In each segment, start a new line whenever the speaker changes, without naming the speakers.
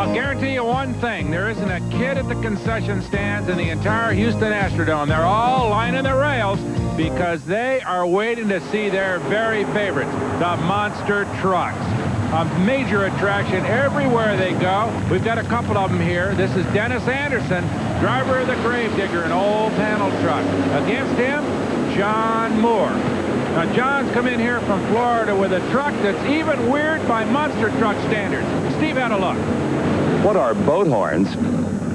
I'll guarantee you one thing. There isn't a kid at the concession stands in the entire Houston Astrodome. They're all lining the rails because they are waiting to see their very favorites, the monster trucks. A major attraction everywhere they go. We've got a couple of them here. This is Dennis Anderson, driver of the Gravedigger, an old panel truck. Against him, John Moore. Now, John's come in here from Florida with a truck that's even weird by monster truck standards. Steve had a look.
What are boat horns,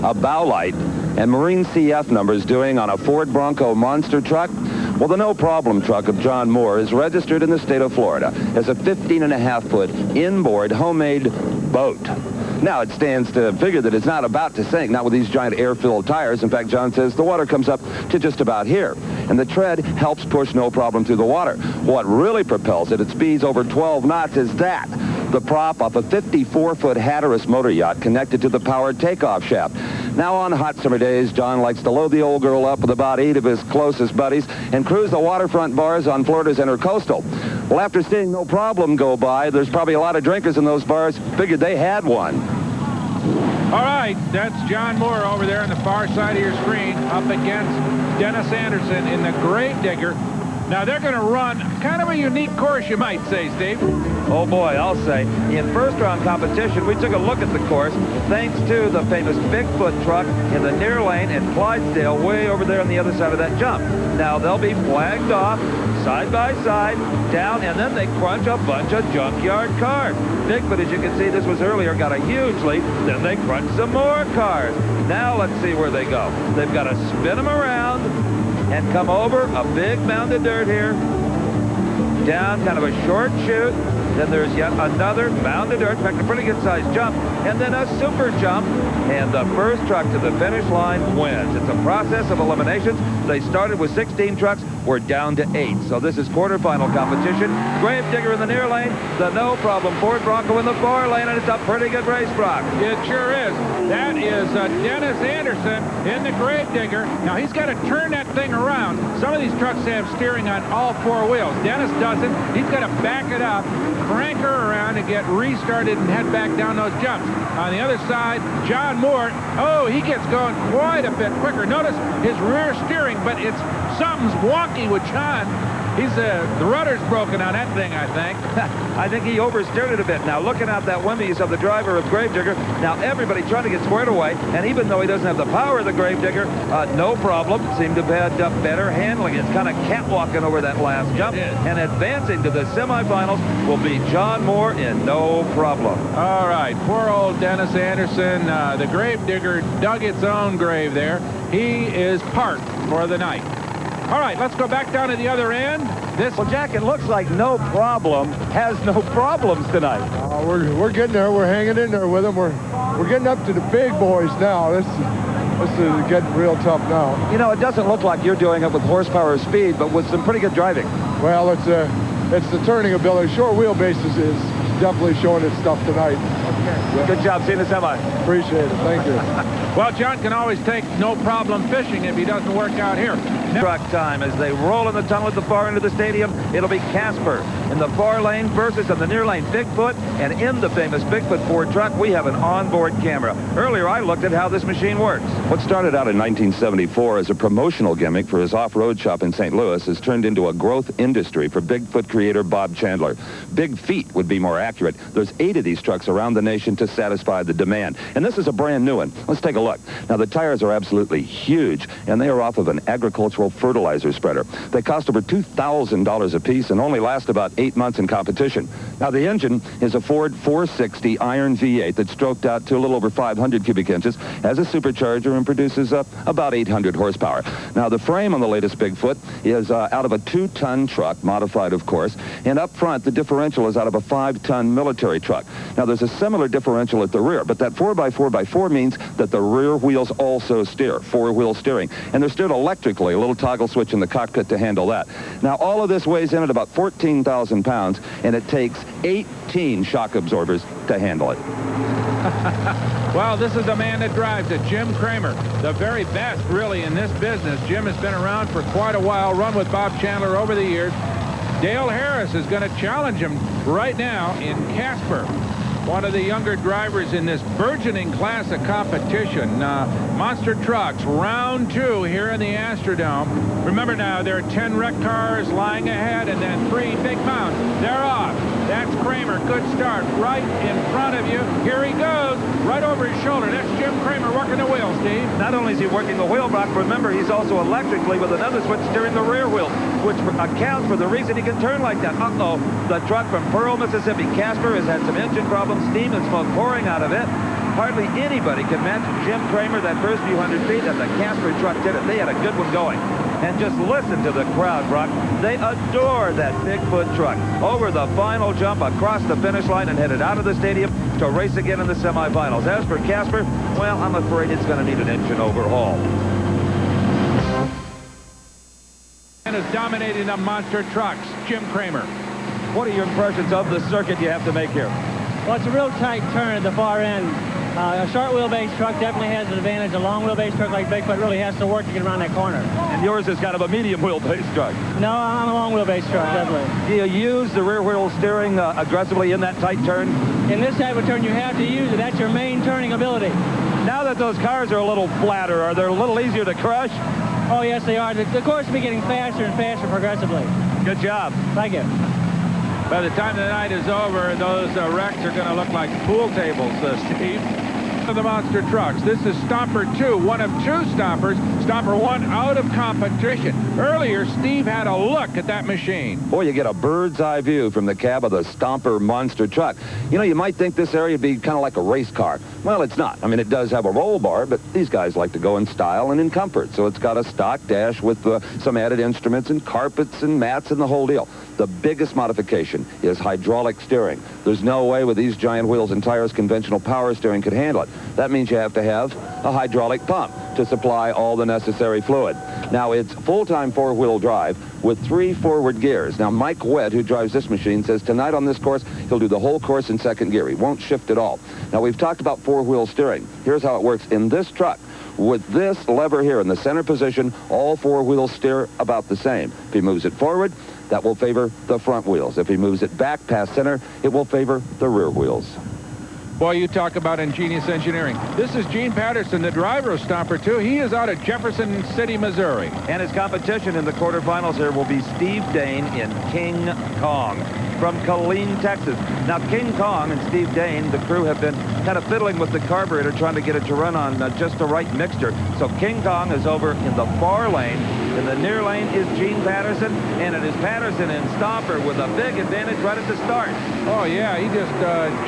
a bow light, and Marine CF numbers doing on a Ford Bronco monster truck? Well, the No Problem truck of John Moore is registered in the state of Florida as a 15.5-foot inboard homemade boat. Now, it stands to figure that it's not about to sink, not with these giant air-filled tires. In fact, John says the water comes up to just about here, and the tread helps push No Problem through the water. What really propels it at speeds over 12 knots is that, the prop of a 54-foot Hatteras motor yacht connected to the powered takeoff shaft. Now, on hot summer days, John likes to load the old girl up with about 8 of his closest buddies and cruise the waterfront bars on Florida's Intercoastal. Well, after seeing No Problem go by, there's probably a lot of drinkers in those bars figured they had one.
All right, that's John Moore over there on the far side of your screen up against Dennis Anderson in the Gravedigger. Now, they're going to run kind of a unique course, you might say, Steve.
Oh, boy, I'll say. In first-round competition, we took a look at the course thanks to the famous Bigfoot truck in the near lane in Clydesdale way over there on the other side of that jump. Now, they'll be flagged off side by side, down, and then they crunch a bunch of junkyard cars. Bigfoot, as you can see, this was earlier, got a huge lead. Then they crunch some more cars. Now, let's see where they go. They've got to spin them around and come over a big mound of dirt here, down kind of a short chute. Then there's yet another mound of dirt, in fact, a pretty good-sized jump, and then a super jump, and the first truck to the finish line wins. It's a process of eliminations. They started with 16 trucks. We're down to 8. So this is quarterfinal competition. Gravedigger in the near lane, the No Problem Ford Bronco in the far lane, and it's a pretty good race, Brock.
It sure is. That is Dennis Anderson in the Gravedigger. Now, he's got to turn that thing around. Some of these trucks have steering on all 4 wheels. Dennis doesn't. He's got to back it up, crank her around, and get restarted and head back down those jumps. On the other side, John Moore, oh, he gets going quite a bit quicker. Notice his rear steering, but it's something's wonky with John. He's the rudder's broken on that thing, I think.
I think he oversteered it a bit. Now, looking out that window, you saw the driver of Gravedigger. Now, everybody trying to get squared away, and even though he doesn't have the power of the Gravedigger, No Problem seemed to have had better handling. It's kind of catwalking over that last jump, and advancing to the semifinals will be John Moore in No Problem.
All right, poor old Dennis Anderson. The Gravedigger dug its own grave there. He is parked for the night. All right, let's go back down to the other end.
Well, Jack, it looks like No Problem has no problems tonight.
We're getting there. We're hanging in there with them. We're getting up to the big boys now. This is getting real tough now.
You know, it doesn't look like you're doing it with horsepower or speed, but with some pretty good driving.
Well, it's the turning ability. Short wheelbase is definitely showing its stuff tonight.
Okay. Yeah. Good job seeing the semi.
Appreciate it. Thank you.
Well, John can always take No Problem fishing if he doesn't work out here.
Truck time as they roll in the tunnel at the far end of the stadium. It'll be Casper in the far lane versus in the near lane Bigfoot. And in the famous Bigfoot Ford truck, we have an onboard camera. Earlier, I looked at how this machine works. What started out in 1974 as a promotional gimmick for his off-road shop in St. Louis has turned into a growth industry for Bigfoot creator Bob Chandler. Big feet would be more accurate. There's 8 of these trucks around the nation to satisfy the demand. And this is a brand new one. Let's take a look. Now, the tires are absolutely huge, and they are off of an agricultural fertilizer spreader. They cost over $2,000 a piece and only last about 8 months in competition. Now, the engine is a Ford 460 iron V8 that's stroked out to a little over 500 cubic inches, has a supercharger, and produces about 800 horsepower. Now, the frame on the latest Bigfoot is out of a 2-ton truck, modified, of course, and up front, the differential is out of a 5-ton military truck. Now, there's a similar differential at the rear, but that 4x4x4 means that the rear wheels also steer, 4-wheel steering, and they're steered electrically, a little toggle switch in the cockpit to handle that. Now, all of this weighs in at about 14,000 pounds, and it takes 18 shock absorbers to handle it.
Well, this is the man that drives it, Jim Kramer, the very best, really, in this business. Jim has been around for quite a while, run with Bob Chandler over the years. Dale Harris is going to challenge him right now in Casper. one of the younger drivers in this burgeoning class of competition. Monster Trucks, round 2 here in the Astrodome. Remember now, there are 10 wrecked cars lying ahead and then 3 big mounts. They're off. That's Kramer. Good start. Right in front of you. Here he goes. Right over his shoulder. That's Jim Kramer working the wheel, Steve.
Not only is he working the wheel, Brock, remember, he's also electrically with another switch steering the rear wheel, which accounts for the reason he can turn like that. Uh-oh. The truck from Pearl, Mississippi, Casper, has had some engine problems. Steam and smoke pouring out of it. Hardly anybody can match Jim Kramer that first few hundred feet, and the Casper truck did it. They had a good one going. And just listen to the crowd, Brock. They adore that Bigfoot truck. Over the final jump, across the finish line, and headed out of the stadium to race again in the semifinals. As for Casper, well, I'm afraid it's going to need an engine overhaul.
And is dominating the Monster Trucks, Jim Kramer.
What are your impressions of the circuit you have to make here?
Well, it's a real tight turn at the far end. A short wheelbase truck definitely has an advantage. A long wheelbase truck like Bigfoot really has to work to get around that corner.
And yours is kind of a medium wheelbase truck.
No, I'm a long wheelbase truck, definitely.
Do you use the rear wheel steering aggressively in that tight turn?
In this type of turn, you have to use it. That's your main turning ability.
Now that those cars are a little flatter, are they a little easier to crush?
Oh, yes, they are. The course will be getting faster and faster progressively.
Good job.
Thank you.
By the time the night is over, those wrecks are going to look like pool tables, Steve. Of the Monster Trucks. This is Stomper 2, one of 2 stompers. Stomper 1 out of competition. Earlier, Steve had a look at that machine.
Boy, you get a bird's eye view from the cab of the Stomper Monster Truck. You know, you might think this area would be kind of like a race car. Well, it's not. I mean, it does have a roll bar, but these guys like to go in style and in comfort. So it's got a stock dash with some added instruments and carpets and mats and the whole deal. The biggest modification is hydraulic steering. There's no way with these giant wheels and tires conventional power steering could handle it. That means you have to have a hydraulic pump to supply all the necessary fluid. Now, it's full-time 4-wheel drive with 3 forward gears. Now, Mike Webb, who drives this machine, says tonight on this course, he'll do the whole course in 2nd gear. He won't shift at all. Now, we've talked about 4-wheel steering. Here's how it works in this truck. With this lever here in the center position, all 4 wheels steer about the same. If he moves it forward, that will favor the front wheels. If he moves it back past center, it will favor the rear wheels.
Boy, you talk about ingenious engineering. This is Gene Patterson, the driver of Stomper 2. He is out of Jefferson City, Missouri.
And his competition in the quarterfinals here will be Steve Dane in King Kong from Killeen, Texas. Now, King Kong and Steve Dane, the crew, have been kind of fiddling with the carburetor, trying to get it to run on just the right mixture. So King Kong is over in the far lane. In the near lane is Gene Patterson, and it is Patterson and Stomper with a big advantage right at the start.
Oh, yeah, he just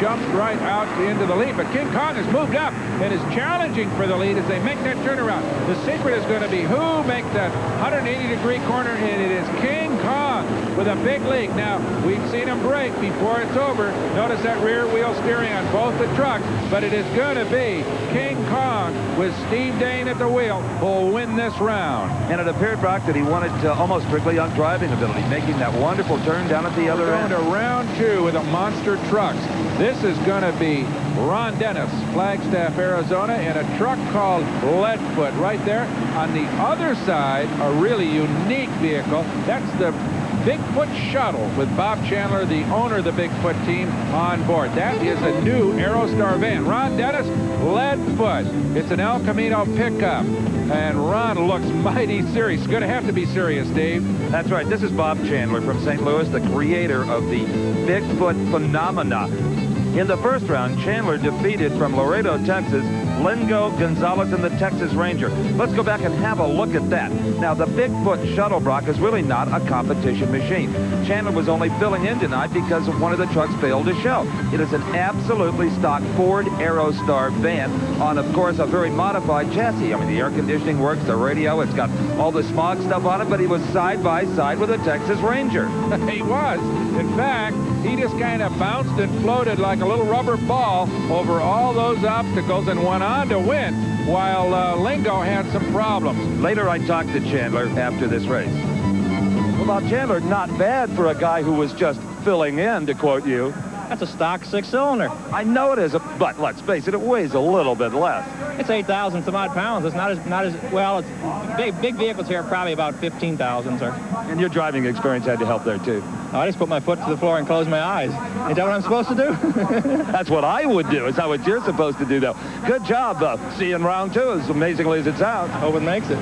jumped right out into the lead. But King Kong has moved up and is challenging for the lead as they make that turnaround. The secret is going to be who makes that 180-degree corner, and it is King Kong with a big leak. Now, we've seen him brake before it's over. Notice that rear wheel steering on both the trucks, but it is going to be King Kong with Steve Dane at the wheel who'll win this round.
And it appeared, Brock, that he wanted almost strictly on driving ability, making that wonderful turn down at the other end.
Going to round 2 with the Monster Trucks. This is going to be Ron Dennis, Flagstaff, Arizona, in a truck called Leadfoot. Right there on the other side, a really unique vehicle. That's the Bigfoot Shuttle with Bob Chandler, the owner of the Bigfoot team, on board. That is a new Aerostar van. Ron Dennis, Leadfoot. It's an El Camino pickup. And Ron looks mighty serious. Going to have to be serious, Dave.
That's right. This is Bob Chandler from St. Louis, the creator of the Bigfoot phenomena. In the first round, Chandler defeated from Laredo, Texas, Lingo Gonzalez and the Texas Ranger. Let's go back and have a look at that. Now, the Bigfoot Shuttle, Brock, is really not a competition machine. Chandler was only filling in tonight because one of the trucks failed to show. It is an absolutely stock Ford Aerostar van on, of course, a very modified chassis. I mean, the air conditioning works, the radio, it's got all the smog stuff on it, but he was side by side with a Texas Ranger.
He was. In fact, he just kind of bounced and floated like a little rubber ball over all those obstacles and went on to win, while Lingo had some problems.
Later, I talked to Chandler after this race. Well, now, Chandler, not bad for a guy who was just filling in, to quote you.
That's a stock 6-cylinder.
I know it is, but let's face it, it weighs a little bit less.
It's 8,000 some odd pounds. It's not as well. It's big vehicles here are probably about 15,000, sir.
And your driving experience had to help there, too.
I just put my foot to the floor and close my eyes. Is that what I'm supposed to do?
That's what I would do. It's not what you're supposed to do, though. Good job, see you in round 2, as amazingly as it sounds.
Hope it makes it.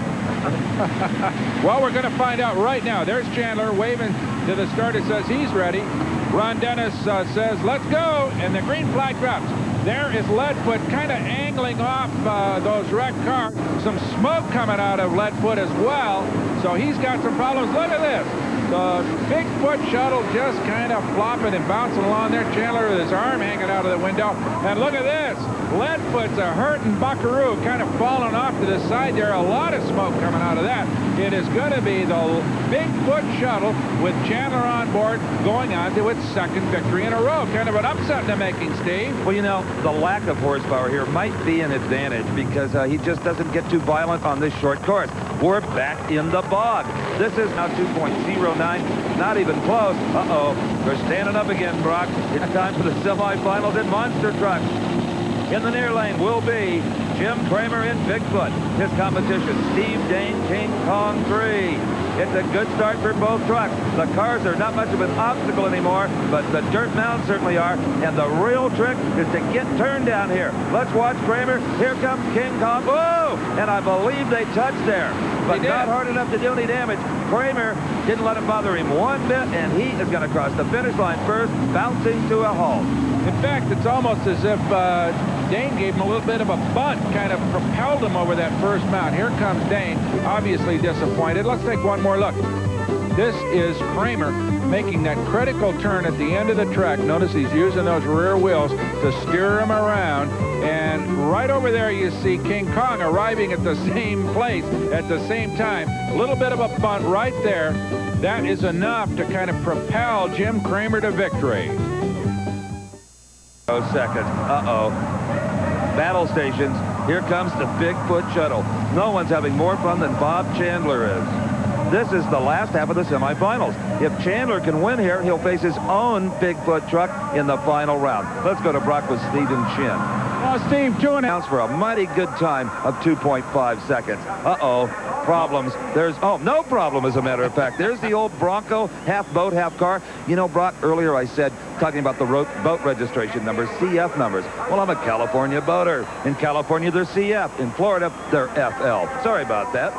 Well, we're going to find out right now. There's Chandler waving to the starter, says he's ready. Ron Dennis says, let's go, and the green flag drops. There is Leadfoot kind of angling off those wrecked cars. Some smoke coming out of Leadfoot as well, so he's got some problems. Look at this. The Bigfoot shuttle just kind of flopping and bouncing along there. Chandler with his arm hanging out of the window. And look at this. Leadfoot's a hurting buckaroo, kind of falling off to the side there. A lot of smoke coming out of that. It is going to be the Bigfoot shuttle with Chandler on board going on to its second victory in a row. Kind of an upset in the making, Steve.
Well, you know, the lack of horsepower here might be an advantage because he just doesn't get too violent on this short course. We're back in the bog. This is now 2.09. Not even close. Uh-oh. They're standing up again, Brock. It's time for the semifinals in monster trucks. In the near lane will be Jim Kramer in Bigfoot. His competition, Steve Dane, King Kong 3. It's a good start for both trucks. The cars are not much of an obstacle anymore, but the dirt mounds certainly are. And the real trick is to get turned down here. Let's watch Kramer. Here comes King Kong. Whoa! And I believe they touched there, but not hard enough to do any damage. Kramer didn't let it bother him one bit, and he is going to cross the finish line first, bouncing to a halt.
In fact, it's almost as if Dane gave him a little bit of a bunt, kind of propelled him over that first mount. Here comes Dane, obviously disappointed. Let's take one more look. This is Kramer making that critical turn at the end of the track. Notice he's using those rear wheels to steer him around. And right over there you see King Kong arriving at the same place at the same time. A little bit of a bunt right there. That is enough to kind of propel Jim Kramer to victory.
Second. Uh-oh. Battle stations. Here comes the Bigfoot shuttle. No one's having more fun than Bob Chandler is. This is the last half of the semifinals. If Chandler can win here, he'll face his own Bigfoot truck in the final round. Let's go to Brock with Stephen Chin.
Well, Steve, 2
Counts for a mighty good time of 2.5 seconds. Uh-oh. Problems. No problem, as a matter of fact. There's the old Bronco, half boat, half car. You know, Brock, earlier I said, talking about the boat registration numbers, CF numbers. Well, I'm a California boater. In California, they're CF. In Florida, they're FL. Sorry about that.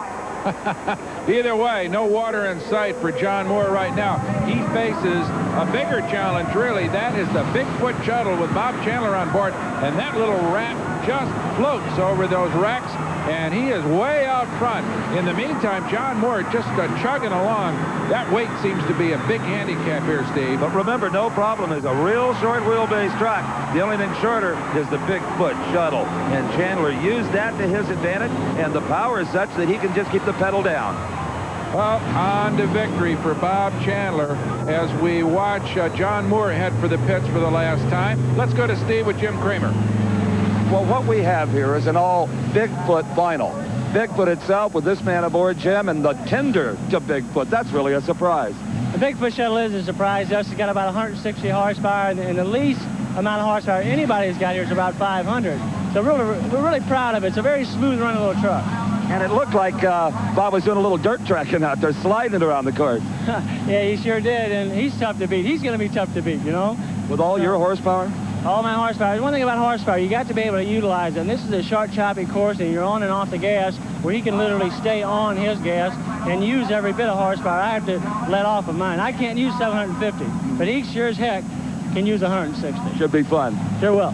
Either way, no water in sight for John Moore right now. He faces a bigger challenge, really. That is the Bigfoot shuttle with Bob Chandler on board, and that little rat just floats over those wrecks, and he is way out front. In the meantime, John Moore just chugging along. That weight seems to be a big handicap here, Steve.
But remember, no problem is a real short wheelbase truck. The only thing shorter is the Bigfoot shuttle, and Chandler used that to his advantage, and the power is such that he can just keep the pedal down.
Well, on to victory for Bob Chandler as we watch John Moore head for the pits for the last time. Let's go to Steve with Jim Kramer.
Well, what we have here is an all Bigfoot final. Bigfoot itself with this man aboard, Jim, and the tender to Bigfoot. That's really a surprise.
The Bigfoot shuttle is a surprise. It's got about 160 horsepower, and the least amount of horsepower anybody's got here is about 500. So we're really proud of it. It's a very smooth running little truck.
And it looked like Bob was doing a little dirt tracking out there, sliding it around the course.
Yeah, he sure did, and he's tough to beat. He's going to be tough to beat, you know.
With all your horsepower?
All my horsepower. One thing about horsepower, you got to be able to utilize it. And this is a short, choppy course, and you're on and off the gas, where he can literally stay on his gas and use every bit of horsepower. I have to let off of mine. I can't use 750, but he sure as heck can use 160.
Should be fun.
Sure will.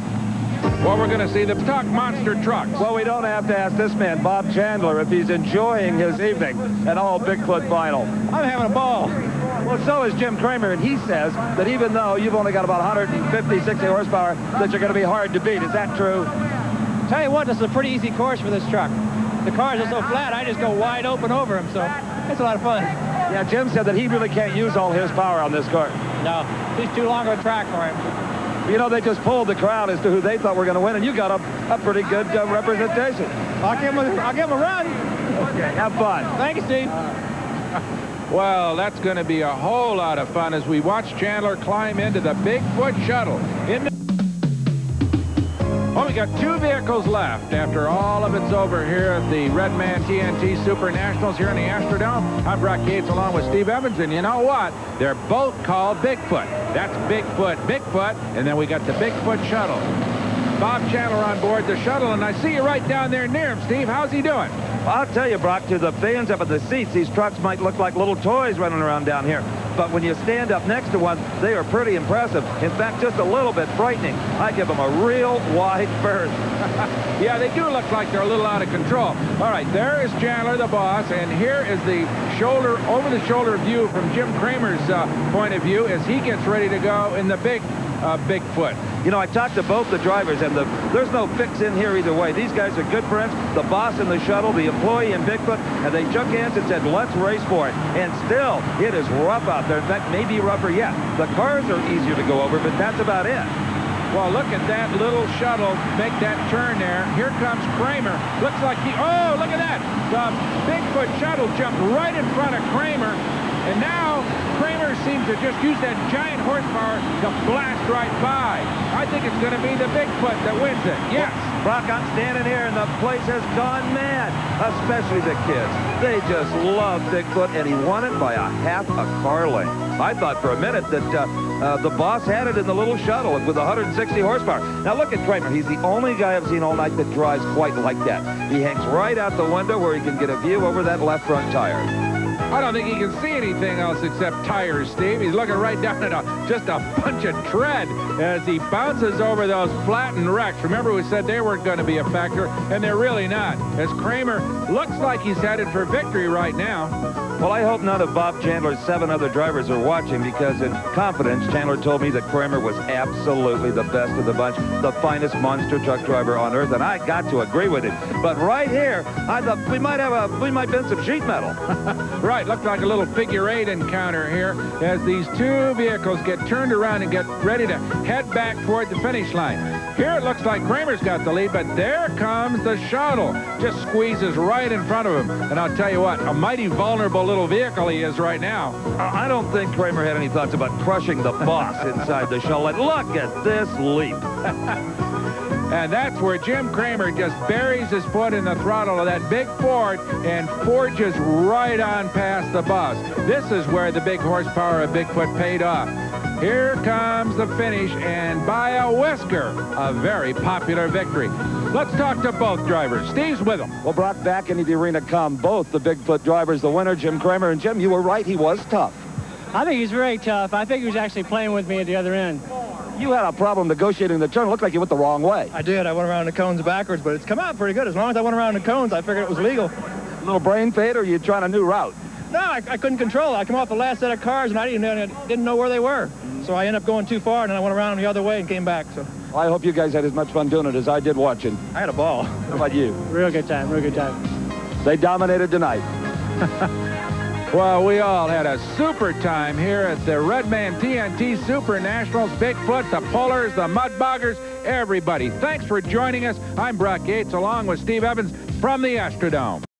Well, we're going to see the stock monster trucks.
Well, we don't have to ask this man, Bob Chandler, if he's enjoying his evening at all Bigfoot final.
I'm having a ball.
Well, so is Jim Kramer, and he says that even though you've only got about 150, 60 horsepower, that you're going to be hard to beat. Is that true?
Tell you what, this is a pretty easy course for this truck. The cars are so flat, I just go wide open over them, so it's a lot of fun.
Yeah, Jim said that he really can't use all his power on this car.
No, it's too long of a track for him.
You know, they just polled the crowd as to who they thought were going to win, and you got a pretty good representation.
I'll give him a run.
Okay, have fun.
Thank you, Steve.
Well, that's going to be a whole lot of fun as we watch Chandler climb into the Bigfoot shuttle. Well, we got 2 vehicles left after all of it's over here at the Redman TNT Super Nationals here in the Astrodome. I'm Brock Yates along with Steve Evans, and you know what? They're both called Bigfoot. That's Bigfoot, Bigfoot, and then we got the Bigfoot shuttle. Bob Chandler on board the shuttle, and I see you right down there near him, Steve. How's he doing?
Well, I'll tell you, Brock, to the fans up at the seats, these trucks might look like little toys running around down here. But when you stand up next to one, they are pretty impressive. In fact, just a little bit frightening. I give them a real wide berth.
Yeah, they do look like they're a little out of control. All right, there is Chandler, the boss, and here is the over-the-shoulder view from Jim Kramer's point of view as he gets ready to go in the Bigfoot.
You know, I talked to both the drivers, and there's no fix in here either way. These guys are good friends. The boss in the shuttle, the employee in Bigfoot, and they shook hands and said, let's race for it. And still, it is rough out there. In fact, maybe rougher yet. The cars are easier to go over, but that's about it.
Well, look at that little shuttle make that turn there. Here comes Kramer. Looks like oh, look at that. The Bigfoot shuttle jumped right in front of Kramer. And now Kramer seems to just use that giant horsepower to blast right by. I think it's going to be the Bigfoot that wins it. Yes.
Brock, I'm standing here, and the place has gone mad, especially the kids. They just love Bigfoot, and he won it by a half a car length. I thought for a minute that the boss had it in the little shuttle with 160 horsepower. Now, look at Kramer. He's the only guy I've seen all night that drives quite like that. He hangs right out the window where he can get a view over that left front tire.
I don't think he can see anything else except tires, Steve. He's looking right down at just a bunch of tread as he bounces over those flattened wrecks. Remember, we said they weren't going to be a factor, and they're really not, as Kramer looks like he's headed for victory right now.
Well, I hope none of Bob Chandler's 7 other drivers are watching, because in confidence, Chandler told me that Kramer was absolutely the best of the bunch, the finest monster truck driver on earth, and I got to agree with him. But right here, I thought we might bend some sheet metal.
Right, looked like a little figure-8 encounter here as these 2 vehicles get turned around and get ready to head back toward the finish line. Here it looks like Kramer's got the lead, but there comes the shuttle. Just squeezes right in front of him. And I'll tell you what, a mighty vulnerable little vehicle he is right now.
I don't think Kramer had any thoughts about crushing the boss inside the shuttle. And look at this leap.
And that's where Jim Kramer just buries his foot in the throttle of that big Ford and forges right on past the boss. This is where the big horsepower of Bigfoot paid off. Here comes the finish, and by a whisker, a very popular victory. Let's talk to both drivers. Steve's with them.
Well, Brock, back into the arena come both the Bigfoot drivers, the winner, Jim Kramer. And Jim, you were right, he was tough.
I think he's very tough. I think he was actually playing with me at the other end.
You had a problem negotiating the turn. It looked like you went the wrong way.
I did. I went around the cones backwards, but it's come out pretty good. As long as I went around the cones, I figured it was legal.
A little brain fade, or are you trying a new route?
No, I couldn't control it. I came off the last set of cars, and I didn't know where they were. So I ended up going too far, and then I went around the other way and came back. So
Well, I hope you guys had as much fun doing it as I did watching.
I had a ball.
How about you?
Real good time, real good time.
They dominated tonight.
Well, we all had a super time here at the Redman TNT Super Nationals. Bigfoot, the Pullers, the Mudboggers, everybody. Thanks for joining us. I'm Brock Yates along with Steve Evans from the Astrodome.